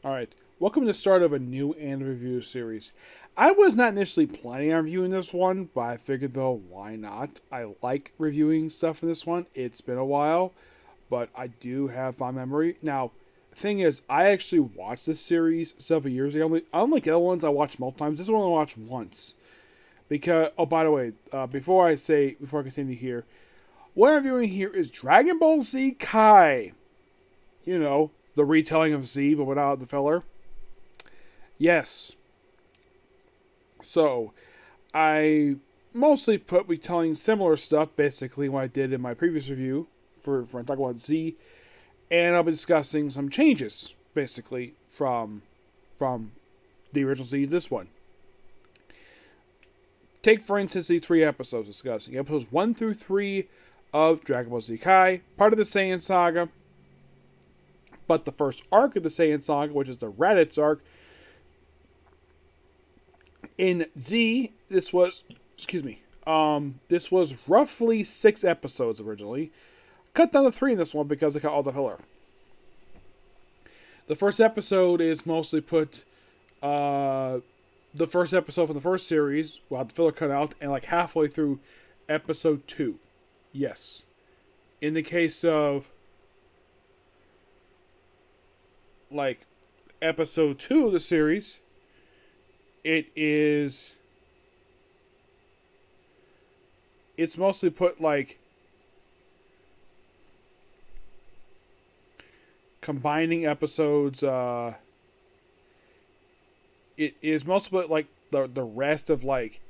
Alright, welcome to the start of a new anime review series. I was not initially planning on reviewing this one, but I figured though, why not? I like reviewing stuff in this one. It's been a while, but I do have fond memory. Now, the thing is, I actually watched this series several years ago. Unlike the other ones I watched multiple times, this one I watched once. Because, oh, by the way, before I continue here, what I'm reviewing here is Dragon Ball Z Kai. You know, the retelling of Z, but without the filler. Yes. So, I mostly put retelling similar stuff, basically, what I did in my previous review for talking about Z, and I'll be discussing some changes, basically, from the original Z to this one. Take, for instance, these 3 episodes discussing. Episodes 1 through 3 of Dragon Ball Z Kai, part of the Saiyan Saga, but the first arc of the Saiyan Saga, which is the Raditz arc. In Z, this was roughly 6 episodes originally. Cut down to 3 in this one because they cut all the filler. The first episode is mostly put, the first episode from the first series, we'll have the filler cut out, and like halfway through episode 2. Yes. In the case of like episode 2 of the series, it's mostly put like combining episodes. It is mostly put like the rest of like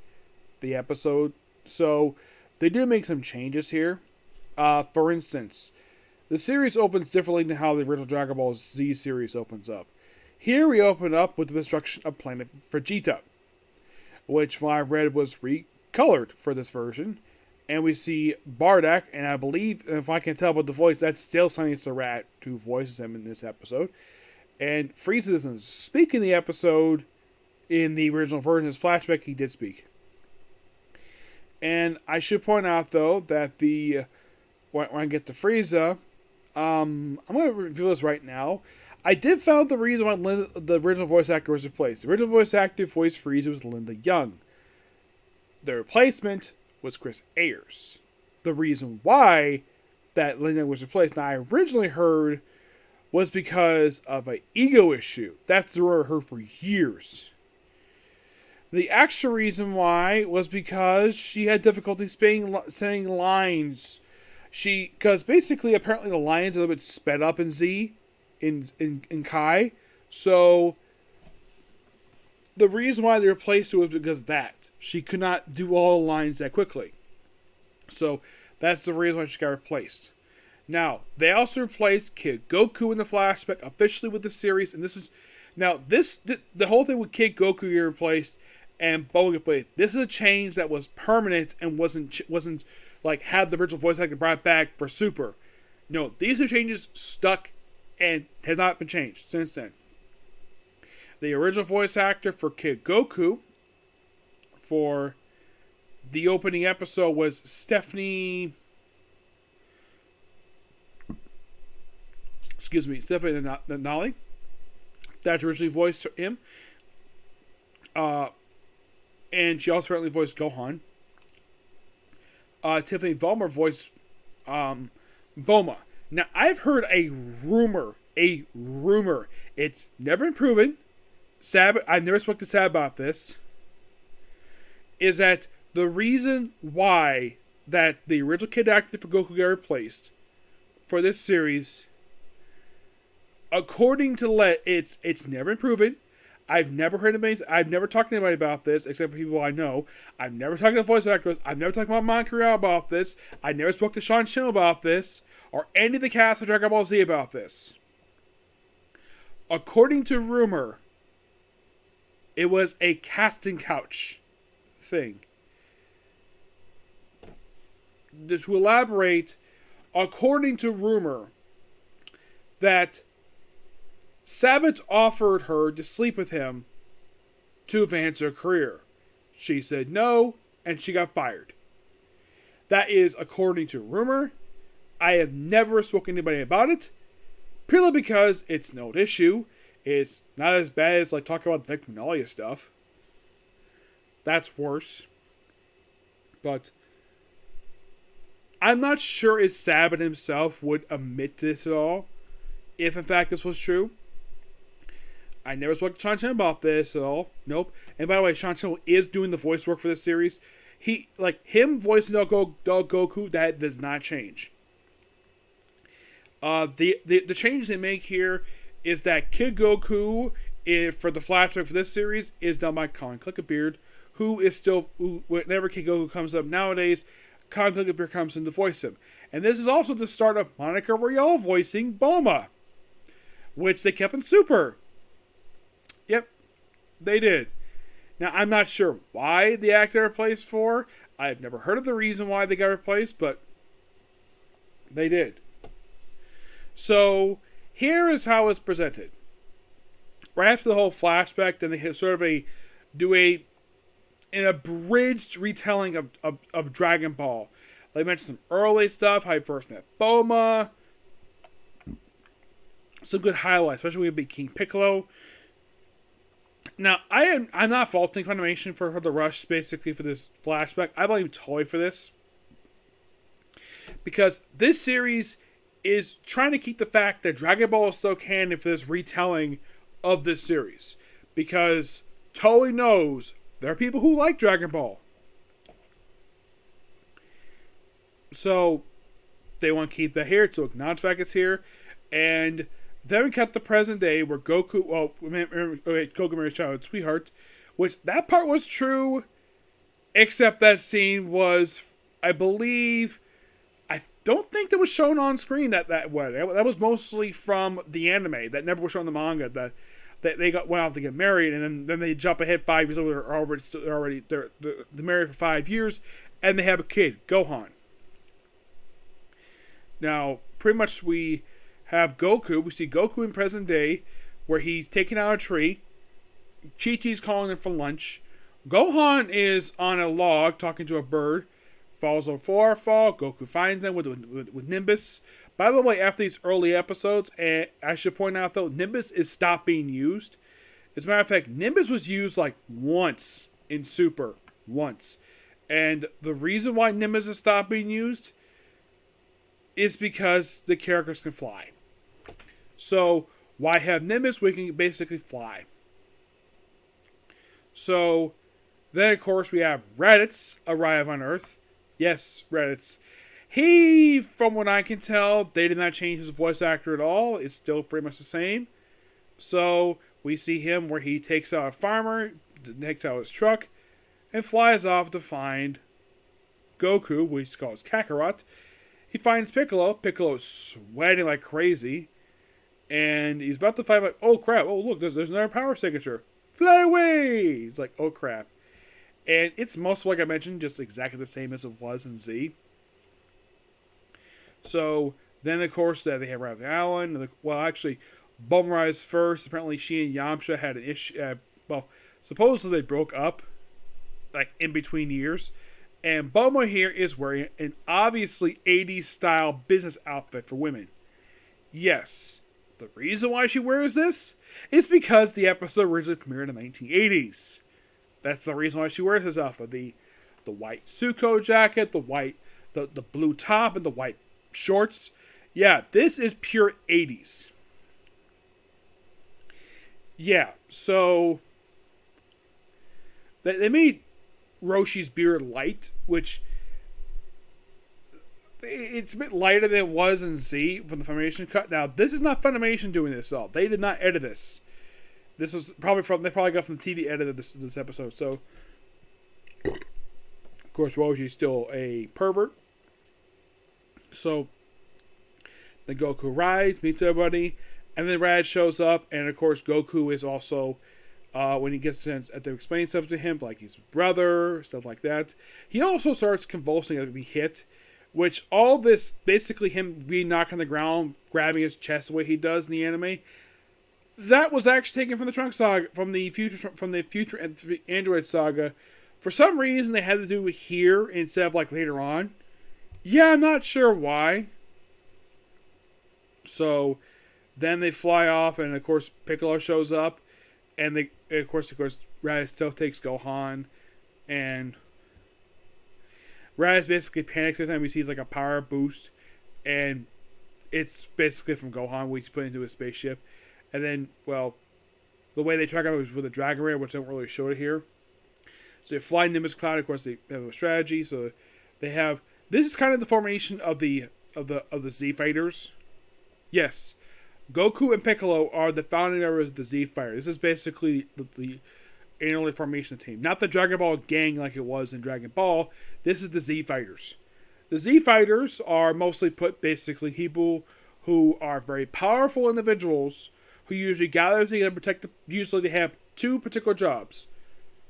the episode. So they do make some changes here. For instance, the series opens differently than how the original Dragon Ball Z series opens up. Here we open up with the destruction of planet Vegeta, which when I read was recolored for this version. And we see Bardock, and I believe, if I can tell by the voice, that's still Sonny Surratt who voices him in this episode. And Frieza doesn't speak in the episode. In the original version, his flashback, he did speak. And I should point out, though, that when I get to Frieza, I'm going to reveal this right now. I did find the reason why the original voice actor was replaced. The original voice actor who voiced Frieza was Linda Young. The replacement was Chris Ayers. The reason why that Linda was replaced, and I originally heard, was because of an ego issue. That's the rumor I heard for years. The actual reason why was because she had difficulty saying lines. Because basically, apparently the lines are a little bit sped up in Z, in Kai. So, the reason why they replaced her was because of that. She could not do all the lines that quickly. So, that's the reason why she got replaced. Now, they also replaced Kid Goku in the flashback officially with the series. And this is... Now, the whole thing with Kid Goku getting replaced and Boba getting replaced, this is a change that was permanent and wasn't like had the original voice actor brought back for Super. No, these are changes stuck and have not been changed since then. The original voice actor for Kid Goku for the opening episode was Stephanie Nali. That originally voiced him. And she also apparently voiced Gohan. Tiffany Vollmer voiced Boma. Now, I've heard a rumor. It's never been proven. I've never spoken to Sab about this. Is that the reason why that the original kid actor for Goku got replaced for this series, according to it's never been proven. I've never heard anybody. I've never talked to anybody about this, except for people I know. I've never talked to voice actors. I've never talked about Montreal about this. I never spoke to Sean Shin about this, or any of the cast of Dragon Ball Z about this. According to rumor, it was a casting couch thing. To elaborate, according to rumor, that Sabat offered her to sleep with him to advance her career. She said no, and she got fired. That is according to rumor. I have never spoken to anybody about it, purely because it's no issue. It's not as bad as like talking about the Vic Magnolia stuff. That's worse. But I'm not sure if Saban himself would admit to this at all, if in fact this was true. I never spoke to Sean Chen about this at all. Nope. And by the way, Sean Chen is doing the voice work for this series. Him voicing Goku, that does not change. The change they make here is that Kid Goku, for the flashback for this series, is done by Colin Clickabeard, whenever Kid Goku comes up nowadays, Colin Clickabeard comes in to voice him. And this is also the start of Monica Royale voicing Bulma, which they kept in Super. Yep, they did. Now, I'm not sure why the actor replaced for. I've never heard of the reason why they got replaced, but they did. So, here is how it's presented. Right after the whole flashback, then they do an abridged retelling of Dragon Ball. They mentioned some early stuff, how he first met Bulma. Some good highlights, especially when we beat King Piccolo. Now, I'm not faulting Funimation for the rush, basically, for this flashback. I blame Toei for this. Because this series is trying to keep the fact that Dragon Ball is still canon for this retelling of this series. Because Toei knows there are people who like Dragon Ball. So, they want to keep that here, to acknowledge the fact it's here. And then we cut the present day where Goku, Goku marries childhood sweetheart, which that part was true, except that scene was, I believe, I don't think that was shown on screen that way. That was mostly from the anime. That never was shown in the manga. That they went out to get married, and then they jump ahead 5 years later. They're married for 5 years, and they have a kid, Gohan. Now, pretty much we have Goku. We see Goku in present day, where he's taking out a tree. Chi-Chi's calling him for lunch. Gohan is on a log talking to a bird. Falls over waterfall. Goku finds him with Nimbus. By the way, after these early episodes, and I should point out though, Nimbus is stopped being used. As a matter of fact, Nimbus was used like once in Super. Once. And the reason why Nimbus has stopped being used is because the characters can fly. So, why have Nimbus? We can basically fly. So, then of course we have Raditz arrive on Earth. Yes, Raditz. He, from what I can tell, they did not change his voice actor at all. It's still pretty much the same. So, we see him where he takes out a farmer, takes out his truck, and flies off to find Goku, which he calls Kakarot. He finds Piccolo. Piccolo's sweating like crazy. And he's about to find, like, oh crap, oh look, there's another power signature. Fly away! He's like, oh crap. And it's mostly, like I mentioned, just exactly the same as it was in Z. So, then of course, they have Raven Allen. Well, actually, Bulma arrives first. Apparently, she and Yamcha had an issue. Supposedly they broke up, like, in between years. And Bulma here is wearing an obviously 80s style business outfit for women. Yes. The reason why she wears this is because the episode originally premiered in the 1980s. That's the reason why she wears this outfit. The white Suko jacket, the blue top, and the white shorts. Yeah, this is pure 80s. Yeah, so they made Roshi's beard light, which it's a bit lighter than it was in Z from the Funimation cut. Now, this is not Funimation doing this at all. They did not edit this. This was they probably got from the TV edit of this episode. So, of course, Roshi's still a pervert. So, then Goku arrives, meets everybody, and then Rad shows up, and of course, Goku is also, when he gets to explain stuff to him, like his brother, stuff like that, he also starts convulsing as he hit. Which all this, basically him being knocked on the ground, grabbing his chest the way he does in the anime, that was actually taken from the Trunks saga, from the future Android saga. For some reason, they had to do it here instead of like later on. Yeah, I'm not sure why. So Then they fly off, and of course Piccolo shows up, and they of course Raditz still takes Gohan, and Raditz basically panics every time he sees like a power boost, and it's basically from Gohan, which he's put into his spaceship, and then the way they track out was with a Dragon Raider, which I don't really show it here. So they fly Nimbus Cloud. Of course, they have a strategy. So they have this is kind of the formation of the Z Fighters. Yes, Goku and Piccolo are the founding members of the Z Fighters. This is basically the annual formation team, not the Dragon Ball gang like it was in Dragon Ball. This is the Z Fighters. The Z Fighters are mostly basically people who are very powerful individuals who usually gather together and protect usually they have two particular jobs.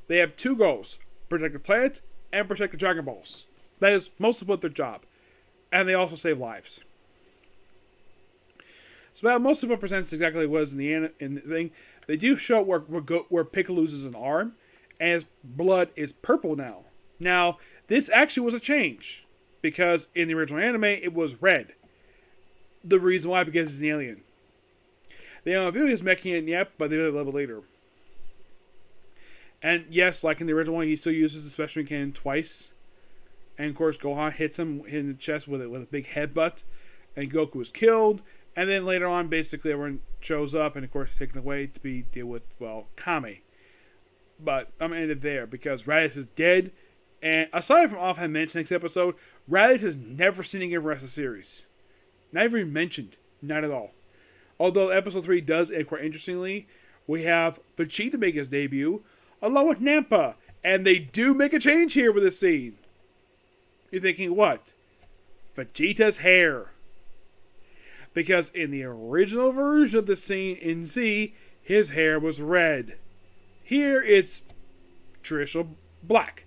They have two goals: protect the planet and protect the Dragon Balls. That is mostly what their job. And they also save lives. So that mostly represents exactly what was in the thing. They do show where Piccolo loses an arm, and his blood is purple now. Now, this actually was a change, because in the original anime, it was red. The reason why, because he's an alien. They don't reveal his mechanism yet, but they do it a little bit later. And yes, like in the original one, he still uses the special cannon twice. And of course, Gohan hits him in the chest with a big headbutt, and Goku is killed. And then later on, basically, everyone shows up, and of course, taken away to deal with Kame. But I'm gonna end it there because Raditz is dead. And aside from offhand mention next episode, Raditz is never seen again for the rest of the series. Not even mentioned. Not at all. Although episode 3 does end quite interestingly, we have Vegeta make his debut, along with Nampa. And they do make a change here with this scene. You're thinking, what? Vegeta's hair. Because in the original version of the scene in Z, his hair was red. Here it's traditional black.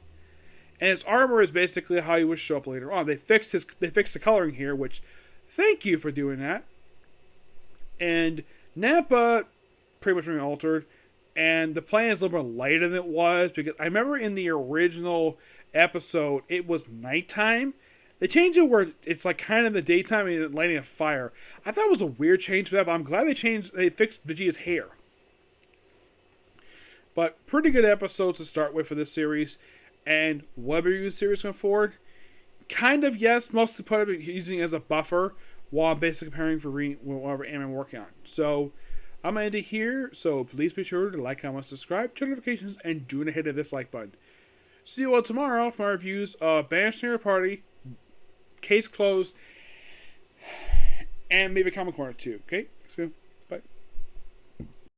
And his armor is basically how he would show up later on. They fixed the coloring here, which, thank you for doing that. And Nappa pretty much remained altered. And the planet is a little more lighter than it was, because I remember in the original episode, it was nighttime. They changed it where it's like kind of the daytime and lighting a fire. I thought it was a weird change for that, but I'm glad they fixed Vegeta's hair. But pretty good episodes to start with for this series. And what review the series going forward? Kind of, yes. Mostly put it using it as a buffer while I'm basically preparing for whatever anime I'm working on. So I'm going to end it here. So please be sure to like, comment, subscribe, turn notifications, and do not hit the dislike button. See you all tomorrow for our reviews of Banished Party, Case Closed, and maybe Comic Corner 2. Okay?